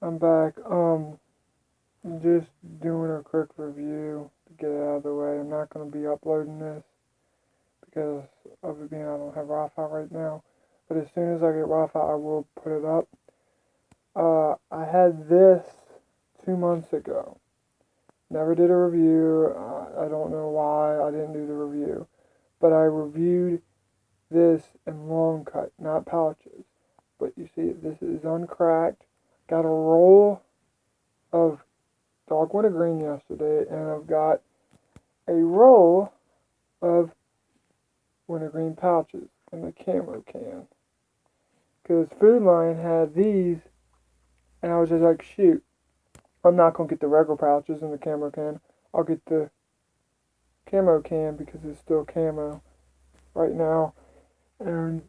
I'm back. Just doing a quick review to get it out of the way. I'm not going to be uploading this because of it being I don't have Wi-Fi right now. But as soon as I get Wi-Fi, I will put it up. I had this 2 months ago. Never did a review. I don't know why I didn't do the review. But I reviewed this in long cut, not pouches. But you see, this is uncracked. Got a roll of dark wintergreen yesterday, and I've got a roll of wintergreen pouches in the camo can. Because Food Lion had these, and I was just like, shoot, I'm not going to get the regular pouches in the camo can. I'll get the camo can because it's still camo right now. And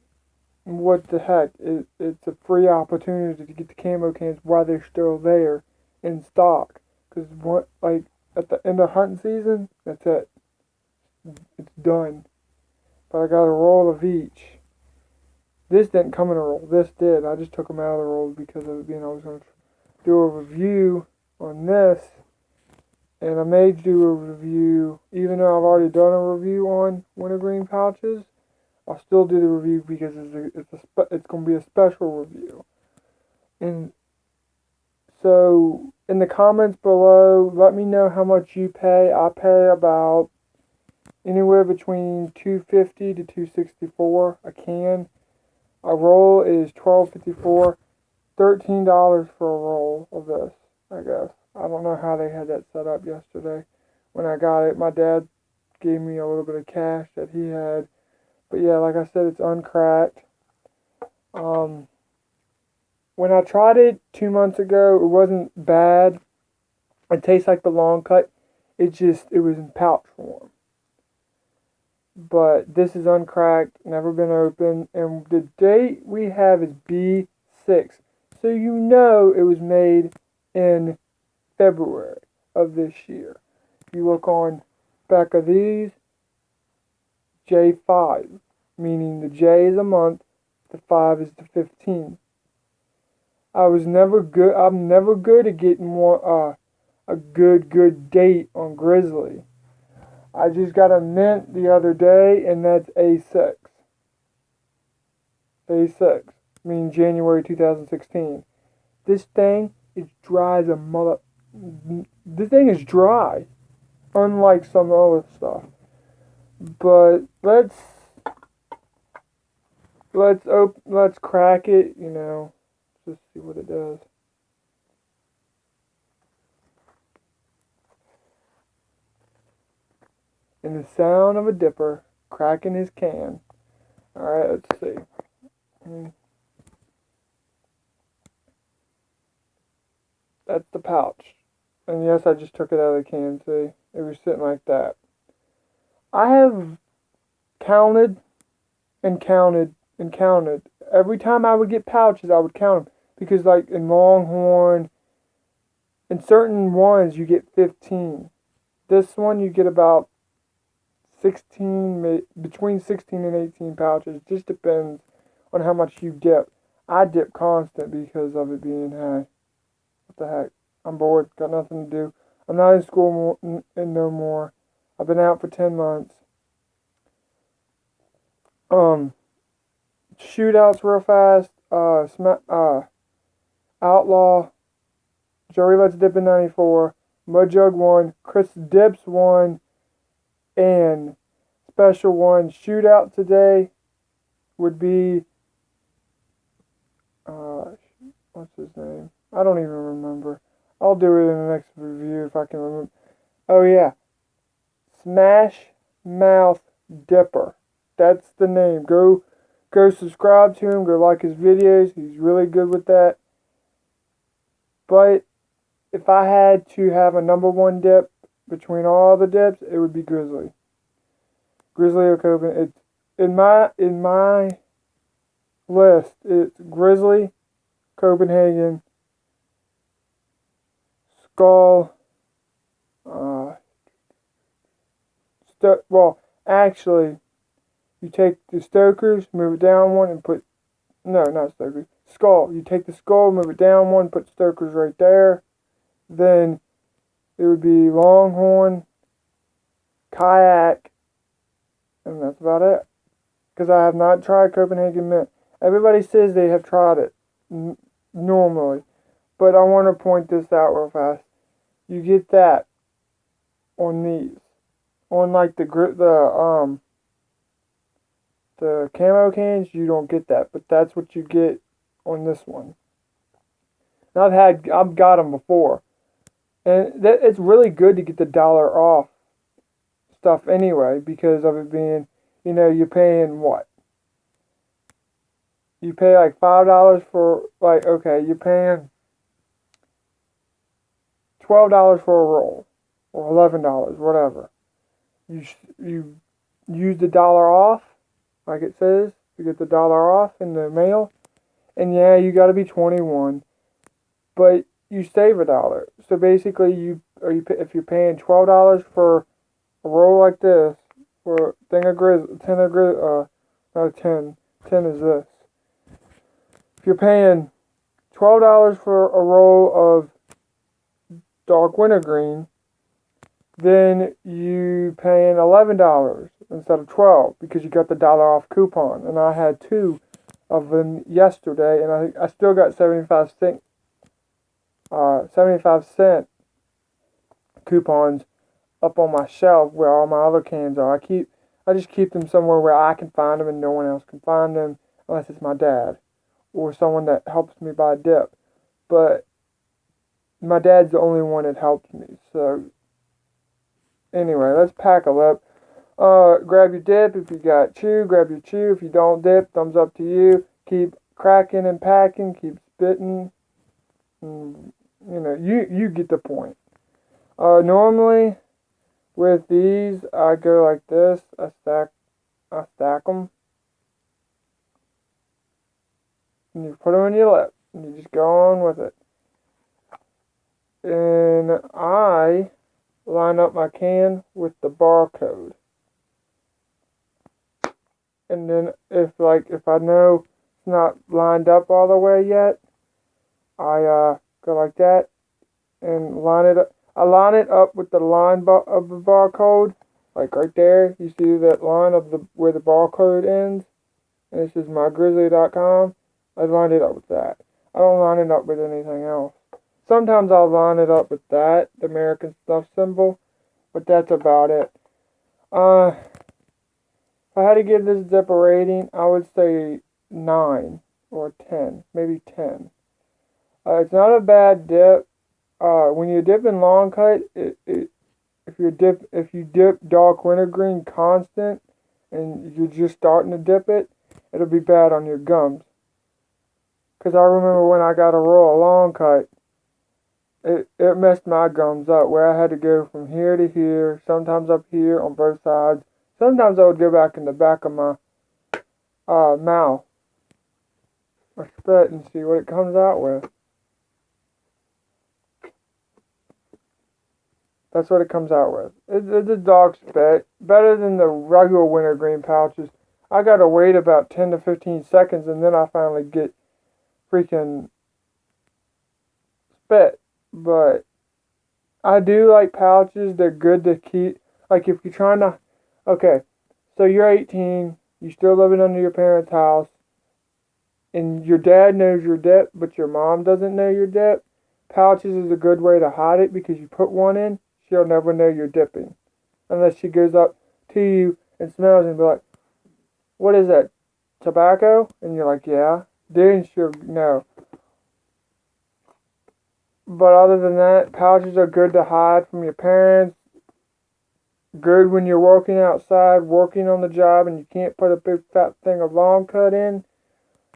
what the heck, it's a free opportunity to get the camo cans while they're still there in stock. Because like at the end of hunting season, that's it. It's done. But I got a roll of each. This didn't come in a roll. This did. I just took them out of the roll because of it being I was going to do a review on this. And I may do a review, even though I've already done a review on wintergreen pouches. I'll still do the review because it's going to be a special review. And so in the comments below, let me know how much you pay. I pay about anywhere between $2.50 to $2.64 a can. A roll is $12.54, $13 for a roll of this, I guess. I don't know how they had that set up yesterday. When I got it, my dad gave me a little bit of cash that he had. But yeah, like I said, it's uncracked. When I tried it 2 months ago, it wasn't bad. It tastes like the long cut. It was in pouch form. But this is uncracked, never been opened, and the date we have is B6. So you know it was made in February of this year. If you look on back of these, J5, meaning the J is a month, the 5 is the 15th. I'm never good at getting a good date on Grizzly. I just got a mint the other day, and that's A6. A6, meaning January 2016. This thing is dry as a mother. This thing is dry, unlike some other stuff. But let's crack it. Just see what it does. And the sound of a dipper cracking his can. Alright, let's see. That's the pouch. And yes, I just took it out of the can, see? It was sitting like that. I have counted and counted and counted. Every time I would get pouches, I would count them. Because like in Longhorn, in certain ones, you get 15. This one, you get about 16, between 16 and 18 pouches. It just depends on how much you dip. I dip constant because of it being high. What the heck? I'm bored. Got nothing to do. I'm not in school no more. I've been out for 10 months. Shootouts real fast. Outlaw. Joey Let's Dip in 94. Mudjug 1. Chris Dips 1. And special one shootout today would be what's his name? I don't even remember. I'll do it in the next review if I can remember. Oh yeah, Smash Mouth Dipper. That's the name. Go subscribe to him. Go like his videos. He's really good with that. But if I had to have a number one dip between all the dips, it would be Grizzly. Grizzly or Copenhagen. It's in my list. It's Grizzly, Copenhagen, Skull. Actually, you take the Stokers, move it down one, and put not Stokers. skull. You take the skull, move it down one, put Stoker's right there. Then it would be Longhorn, Kayak, and that's about it. Because I have not tried Copenhagen Mint. Everybody says they have tried it normally, but I want to point this out real fast. You get that on these, on like the camo cans. You don't get that, but that's what you get on this one. And I've got them before, and it's really good to get the $1 off stuff anyway, because of it being, you're paying what? You pay like $5 for, like, okay, you're paying $12 for a roll, or $11, whatever. You use the $1 off, like it says, to get the $1 off in the mail, and yeah, you got to be 21, but you save $1. So basically, if you're paying $12 for a roll like this, for a thing of Grizzly, 10 is this. If you're paying $12 for a roll of dark wintergreen, then you paying $11 instead of $12 because you got the $1 off coupon. And I had 2 of them yesterday, and I still got 75 cent coupons up on my shelf where all my other cans are. I just keep them somewhere where I can find them and no one else can find them unless it's my dad or someone that helps me buy dip. But my dad's the only one that helps me. So anyway, let's pack a lip. Grab your dip. If you got chew, grab your chew. If you don't dip, thumbs up to you. Keep cracking and packing. Keep spitting. You get the point. Normally, with these, I go like this. I stack them. And you put them in your lip. And you just go on with it. And I line up my can with the barcode. And then if I know it's not lined up all the way yet, I go like that and line it up. I line it up with the line of the barcode, like right there. You see that line of where the barcode ends, and this is mygrizzly.com. I line it up with that. I don't line it up with anything else. Sometimes I'll line it up with that, the American Stuff symbol, but that's about it. If I had to give this dip a rating, I would say 9 or 10, maybe 10. It's not a bad dip. When you're dipping long cut, if you dip dark wintergreen constant and you're just starting to dip it, it'll be bad on your gums. Because I remember when I got a roll of long cut, it messed my gums up where I had to go from here to here, sometimes up here on both sides. Sometimes I would go back in the back of my mouth or spit and see what it comes out with. That's what it comes out with. It's a dog spit. Better than the regular wintergreen pouches. I gotta wait about 10 to 15 seconds and then I finally get freaking spit. But I do like pouches. They're good to keep. Like if you're trying to... Okay, so you're 18. You're still living under your parents' house. And your dad knows your dip, but your mom doesn't know your dip. Pouches is a good way to hide it because you put one in, she'll never know you're dipping. Unless she goes up to you and smells and be like, what is that, tobacco? And you're like, yeah. Then she'll know. But other than that, pouches are good to hide from your parents. Good when you're working outside, working on the job, and you can't put a big fat thing of long cut in.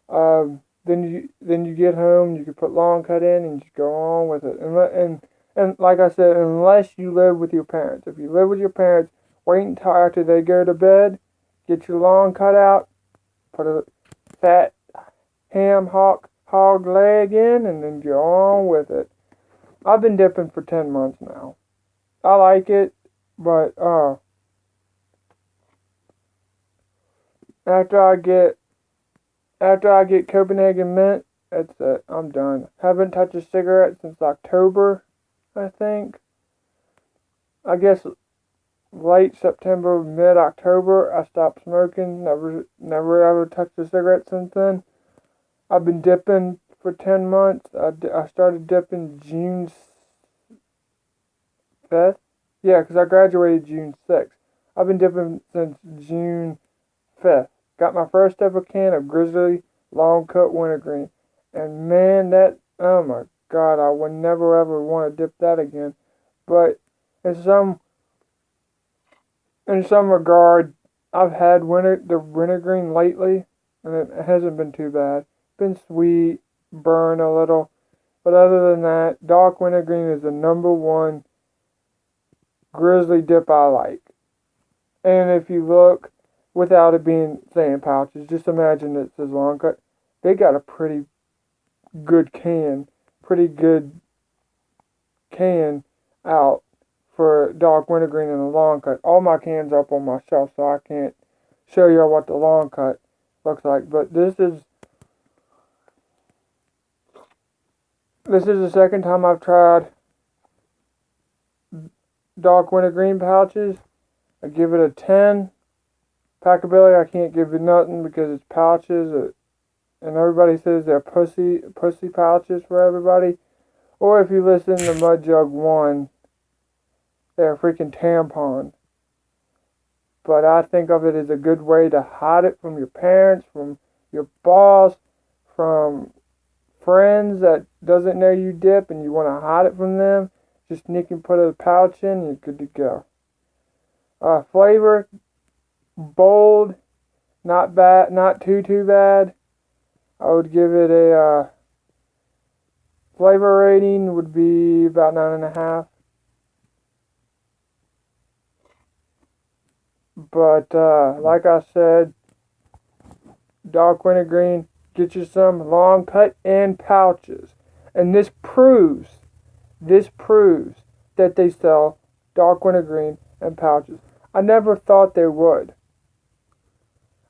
Then you get home, you can put long cut in and just go on with it. And like I said, unless you live with your parents. If you live with your parents, wait until after they go to bed, get your long cut out, put a fat ham hog leg in, and then go on with it. I've been dipping for 10 months now. I like it, but after I get Copenhagen Mint That's it. I'm done. Haven't touched a cigarette since October, I think. I guess late September, mid-October, I stopped smoking. Never ever touched a cigarette since then. I've been dipping for 10 months. I started dipping June 5th. Yeah, because I graduated June 6th. I've been dipping since June 5th. Got my first ever can of Grizzly long cut wintergreen. And man, oh my God, I would never ever want to dip that again. But in some regard, I've had the wintergreen lately, and it hasn't been too bad. Been sweet, burn a little, but other than that, dark wintergreen is the number one Grizzly dip I like. And if you look, without it being saying pouches, just imagine it says long cut. They got a pretty good can out for dark wintergreen and the long cut. All my cans are up on my shelf, so I can't show you what the long cut looks like. But this is the second time I've tried dark wintergreen pouches. I give it a 10. Packability, I can't give it nothing because it's pouches, and everybody says they're pussy pouches for everybody. Or if you listen to Mud Jug 1, they're a freaking tampon. But I think of it as a good way to hide it from your parents, from your boss, from friends that doesn't know you dip and you want to hide it from them. Just sneak and put a pouch in and you're good to go. Flavor, bold, not bad, not too bad. I would give it a flavor rating would be about 9.5. But like I said, dark wintergreen, get you some long cut and pouches. And this proves that they sell dark wintergreen and pouches. I never thought they would.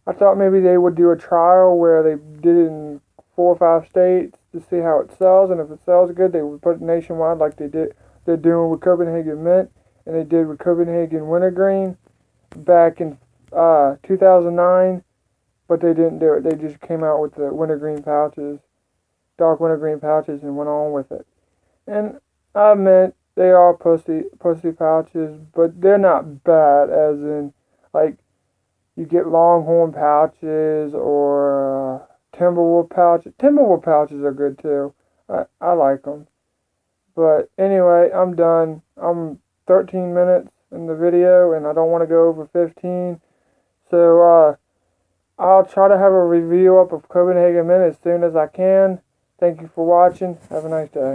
I thought maybe they would do a trial where they did it in 4 or 5 states to see how it sells, and if it sells good, they would put it nationwide like they're doing with Copenhagen Mint, and they did with Copenhagen Wintergreen back in 2009, but they didn't do it. They just came out with the wintergreen pouches, dark wintergreen pouches, and went on with it. And I admit they are pussy pouches, but they're not bad. As in, like, you get Longhorn pouches or Timberwolf pouches. Timberwolf pouches are good too. I like them. But anyway, I'm done. I'm 13 minutes in the video, and I don't want to go over 15. So I'll try to have a review up of Copenhagen Mint as soon as I can. Thank you for watching. Have a nice day.